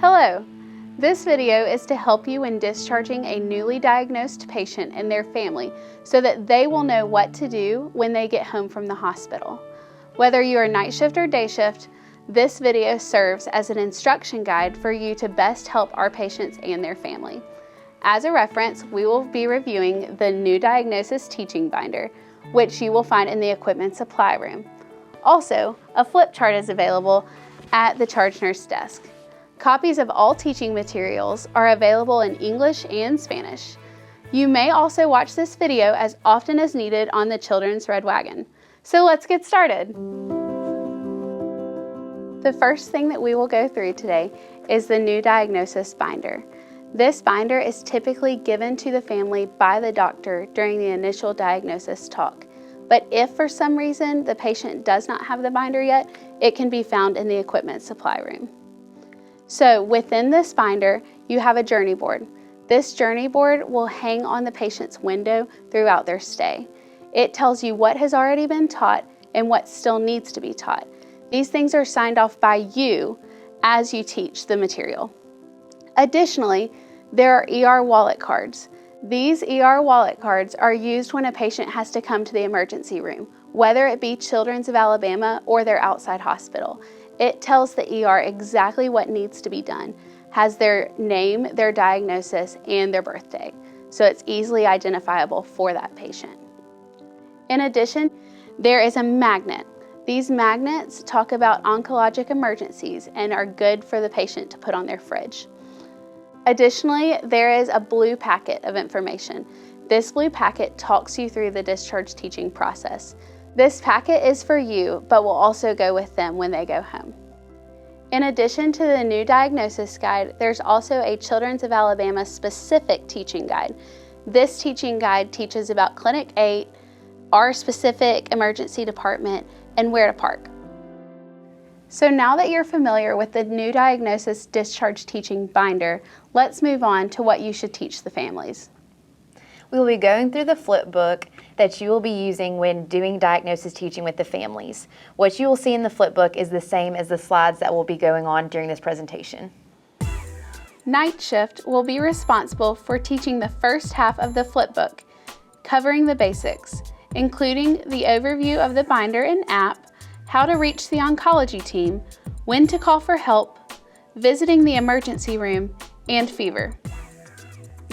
Hello! This video is to help you when discharging a newly diagnosed patient and their family so that they will know what to do when they get home from the hospital. Whether you are night shift or day shift, this video serves as an instruction guide for you to best help our patients and their family. As a reference, we will be reviewing the new Diagnosis teaching binder, which you will find in the equipment supply room. Also, a flip chart is available at the charge nurse desk. Copies of all teaching materials are available in English and Spanish. You may also watch this video as often as needed on the Children's Red Wagon. So let's get started. The first thing that we will go through today is the new Diagnosis binder. This binder is typically given to the family by the doctor during the initial diagnosis talk. But if for some reason the patient does not have the binder yet, it can be found in the equipment supply room. So within this binder, you have a journey board. This journey board will hang on the patient's window throughout their stay. It tells you what has already been taught and what still needs to be taught. These things are signed off by you as you teach the material. Additionally, there are ER wallet cards. These ER wallet cards are used when a patient has to come to the emergency room, whether it be Children's of Alabama or their outside hospital. It tells the ER exactly what needs to be done, has their name, their diagnosis, and their birthday, so it's easily identifiable for that patient. In addition, there is a magnet. These magnets talk about oncologic emergencies and are good for the patient to put on their fridge. Additionally, there is a blue packet of information. This blue packet talks you through the discharge teaching process. This packet is for you, but will also go with them when they go home. In addition to the new diagnosis guide, there's also a Children's of Alabama specific teaching guide. This teaching guide teaches about Clinic 8, our specific emergency department, and where to park. So now that you're familiar with the new Diagnosis discharge teaching binder, let's move on to what you should teach the families. We will be going through the flip book that you will be using when doing diagnosis teaching with the families. What you will see in the flip book is the same as the slides that will be going on during this presentation. Night shift will be responsible for teaching the first half of the flip book, covering the basics, including the overview of the binder and app, how to reach the oncology team, when to call for help, visiting the emergency room, and fever.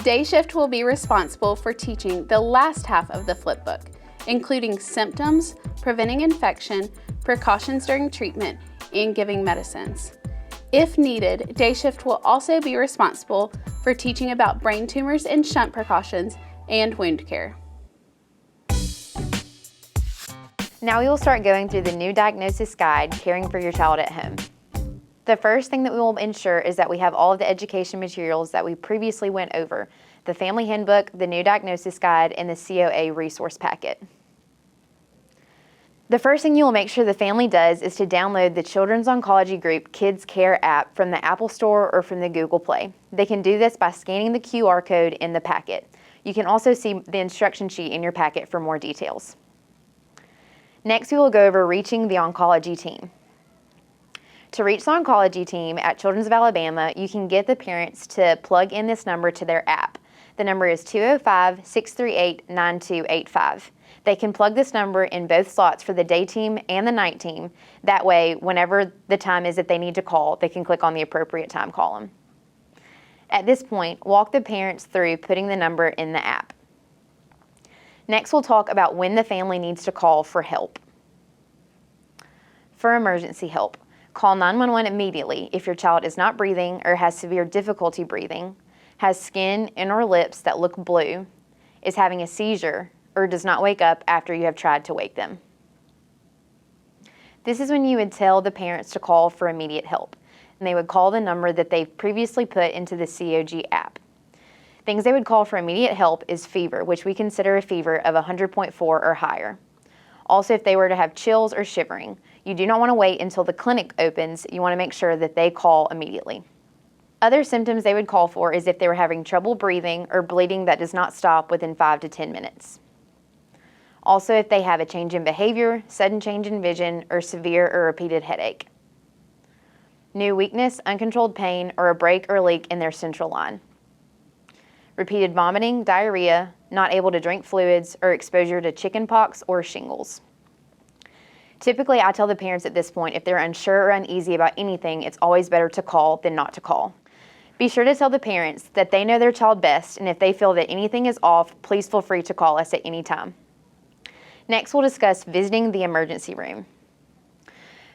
Day shift will be responsible for teaching the last half of the flip book, including symptoms, preventing infection, precautions during treatment, and giving medicines. If needed, day shift will also be responsible for teaching about brain tumors and shunt precautions and wound care. Now we will start going through the new diagnosis guide, Caring for Your Child at Home. The first thing that we will ensure is that we have all of the education materials that we previously went over: the family handbook, the new diagnosis guide, and the COA resource packet. The first thing you will make sure the family does is to download the Children's Oncology Group Kids Care app from the Apple Store or from the Google Play. They can do this by scanning the QR code in the packet. You can also see the instruction sheet in your packet for more details. Next, we will go over reaching the oncology team. To reach the oncology team at Children's of Alabama, you can get the parents to plug in this number to their app. The number is 205-638-9285. They can plug this number in both slots for the day team and the night team. That way, whenever the time is that they need to call, they can click on the appropriate time column. At this point, walk the parents through putting the number in the app. Next, we'll talk about when the family needs to call for help. For emergency help, call 911 immediately if your child is not breathing or has severe difficulty breathing, has skin and or lips that look blue, is having a seizure, or does not wake up after you have tried to wake them. This is when you would tell the parents to call for immediate help, and they would call the number that they've previously put into the COG app. Things they would call for immediate help is fever, which we consider a fever of 100.4 or higher. Also, if they were to have chills or shivering, you do not want to wait until the clinic opens. You want to make sure that they call immediately. Other symptoms they would call for is if they were having trouble breathing or bleeding that does not stop within 5 to 10 minutes. Also, if they have a change in behavior, sudden change in vision, or severe or repeated headache. new weakness, uncontrolled pain, or a break or leak in their central line, repeated vomiting, diarrhea, not able to drink fluids, or exposure to chickenpox or shingles. Typically, I tell the parents at this point, if they're unsure or uneasy about anything, it's always better to call than not to call. Be sure to tell the parents that they know their child best, and if they feel that anything is off, please feel free to call us at any time. Next, we'll discuss visiting the emergency room.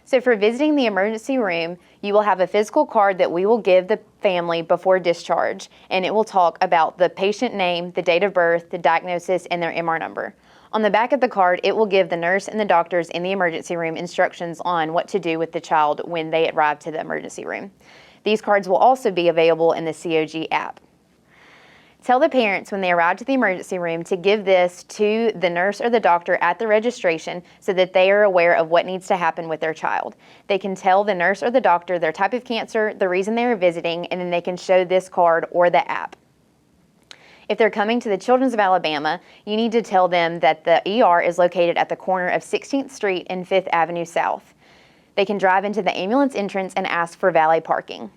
So for visiting the emergency room, you will have a physical card that we will give the family before discharge, and it will talk about the patient name, the date of birth, the diagnosis, and their MR number. On the back of the card, it will give the nurse and the doctors in the emergency room instructions on what to do with the child when they arrive to the emergency room. These cards will also be available in the COG app. Tell the parents when they arrive to the emergency room to give this to the nurse or the doctor at the registration so that they are aware of what needs to happen with their child. They can tell the nurse or the doctor their type of cancer, the reason they are visiting, and then they can show this card or the app. If they're coming to the Children's of Alabama, you need to tell them that the ER is located at the corner of 16th Street and 5th Avenue South. They can drive into the ambulance entrance and ask for valet parking.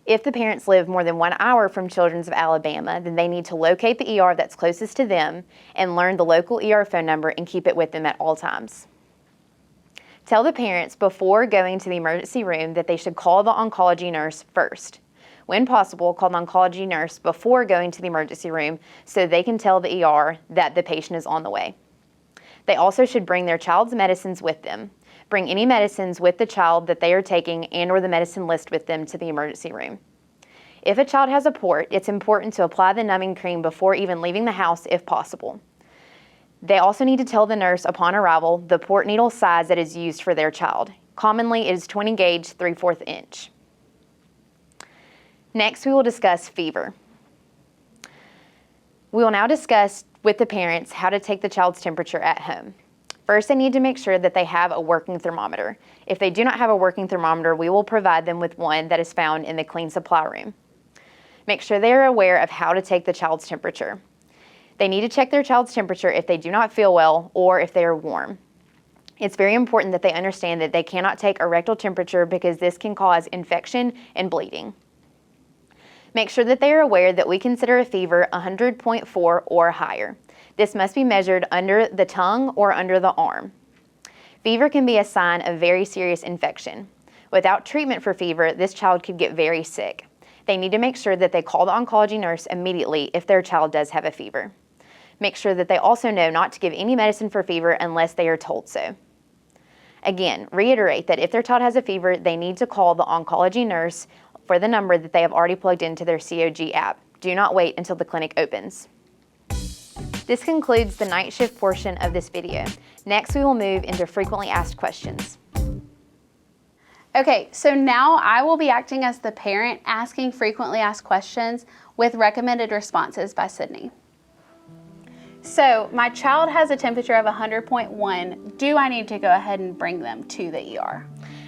If the parents live more than 1 hour from Children's of Alabama, then they need to locate the ER that's closest to them and learn the local ER phone number and keep it with them at all times. Tell the parents before going to the emergency room that they should call the oncology nurse first. When possible, call the oncology nurse before going to the emergency room so they can tell the ER that the patient is on the way. They also should bring their child's medicines with them. Bring any medicines with the child that they are taking and/or the medicine list with them to the emergency room. If a child has a port, it's important to apply the numbing cream before even leaving the house if possible. They also need to tell the nurse upon arrival the port needle size that is used for their child. Commonly, it is 20 gauge 3/4 inch. Next, we will discuss fever. We will now discuss with the parents how to take the child's temperature at home. First, they need to make sure that they have a working thermometer. If they do not have a working thermometer, we will provide them with one that is found in the clean supply room. Make sure they are aware of how to take the child's temperature. They need to check their child's temperature if they do not feel well or if they are warm. It's very important that they understand that they cannot take a rectal temperature because this can cause infection and bleeding. Make sure that they are aware that we consider a fever 100.4 or higher. This must be measured under the tongue or under the arm. Fever can be a sign of very serious infection. Without treatment for fever, this child could get very sick. They need to make sure that they call the oncology nurse immediately if their child does have a fever. Make sure that they also know not to give any medicine for fever unless they are told so. Again, reiterate that if their child has a fever, they need to call the oncology nurse for the number that they have already plugged into their COG app. Do not wait until the clinic opens. This concludes the night shift portion of this video. Next, we will move into frequently asked questions. Okay, so now I will be acting as the parent asking frequently asked questions with recommended responses by Sydney. So my child has a temperature of 100.1. Do I need to go ahead and bring them to the ER?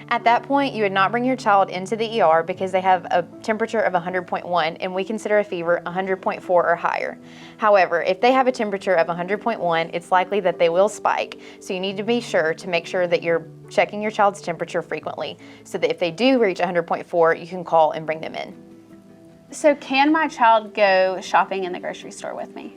At that point, you would not bring your child into the ER because they have a temperature of 100.1 and we consider a fever 100.4 or higher. However, if they have a temperature of 100.1, it's likely that they will spike. So you need to be sure to make sure that you're checking your child's temperature frequently so that if they do reach 100.4, you can call and bring them in. So can my child go shopping in the grocery store with me?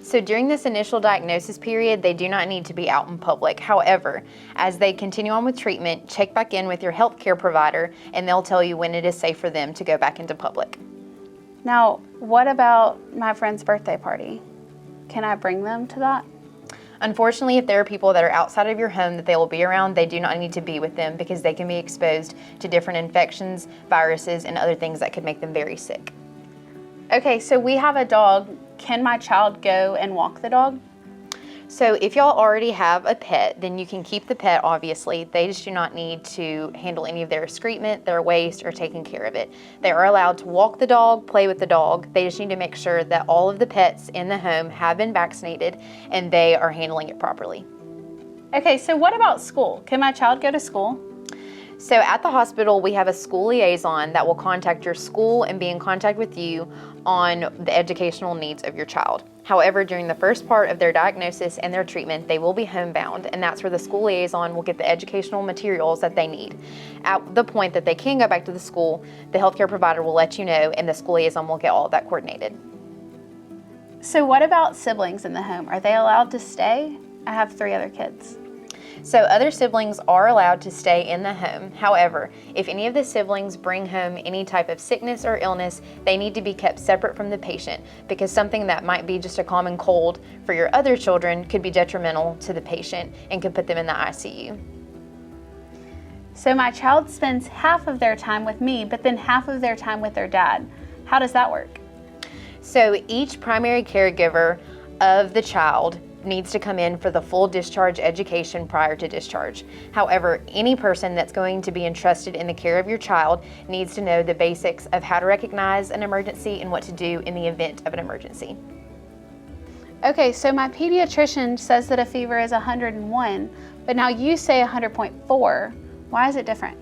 So during this initial diagnosis period, they do not need to be out in public. However, as they continue on with treatment, check back in with your healthcare provider and they'll tell you when it is safe for them to go back into public. Now, what about my friend's birthday party? Can I bring them to that? Unfortunately, if there are people that are outside of your home that they will be around, they do not need to be with them because they can be exposed to different infections, viruses, and other things that could make them very sick. Okay, so we have a dog. Can my child go and walk the dog? So if y'all already have a pet, then you can keep the pet, obviously. They just do not need to handle any of their excrement, their waste, or taking care of it. They are allowed to walk the dog, play with the dog. They just need to make sure that all of the pets in the home have been vaccinated and they are handling it properly. Okay, so what about school? Can my child go to school? So at the hospital, we have a school liaison that will contact your school and be in contact with you on the educational needs of your child. However, during the first part of their diagnosis and their treatment, they will be homebound, and that's where the school liaison will get the educational materials that they need. At the point that they can go back to the school, the healthcare provider will let you know, and the school liaison will get all of that coordinated. So what about siblings in the home? Are they allowed to stay? I have 3 other kids. So other siblings are allowed to stay in the home. However, if any of the siblings bring home any type of sickness or illness, they need to be kept separate from the patient, because something that might be just a common cold for your other children could be detrimental to the patient and could put them in the ICU. So my child spends half of their time with me, but then half of their time with their dad. How does that work? So each primary caregiver of the child needs to come in for the full discharge education prior to discharge. However, any person that's going to be entrusted in the care of your child needs to know the basics of how to recognize an emergency and what to do in the event of an emergency. Okay, so my pediatrician says that a fever is 101, but now you say 100.4. Why is it different?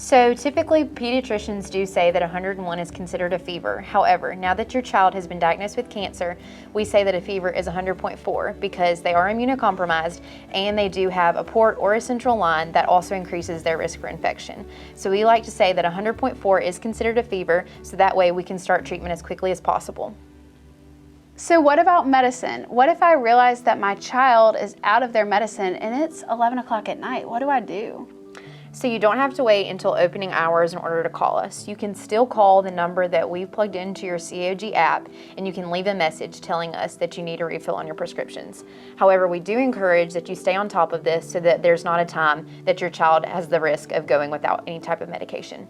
So typically pediatricians do say that 101 is considered a fever. However, now that your child has been diagnosed with cancer, we say that a fever is 100.4 because they are immunocompromised and they do have a port or a central line that also increases their risk for infection. So we like to say that 100.4 is considered a fever, so that way we can start treatment as quickly as possible. So what about medicine? What if I realize that my child is out of their medicine and it's 11 o'clock at night? What do I do? So you don't have to wait until opening hours in order to call us. You can still call the number that we've plugged into your COG app, and you can leave a message telling us that you need a refill on your prescriptions. However, we do encourage that you stay on top of this so that there's not a time that your child has the risk of going without any type of medication.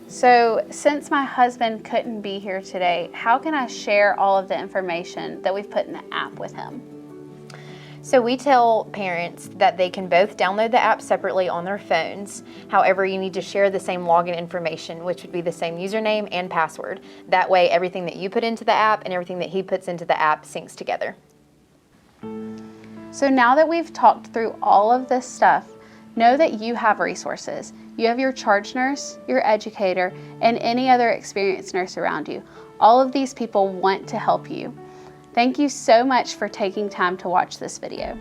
So since my husband couldn't be here today, how can I share all of the information that we've put in the app with him? So we tell parents that they can both download the app separately on their phones. However, you need to share the same login information, which would be the same username and password. That way, everything that you put into the app and everything that he puts into the app syncs together. So now that we've talked through all of this stuff, know that you have resources. You have your charge nurse, your educator, and any other experienced nurse around you. All of these people want to help you. Thank you so much for taking time to watch this video.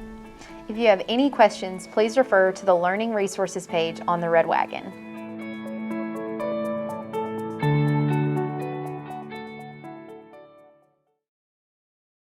If you have any questions, please refer to the Learning Resources page on the Red Wagon.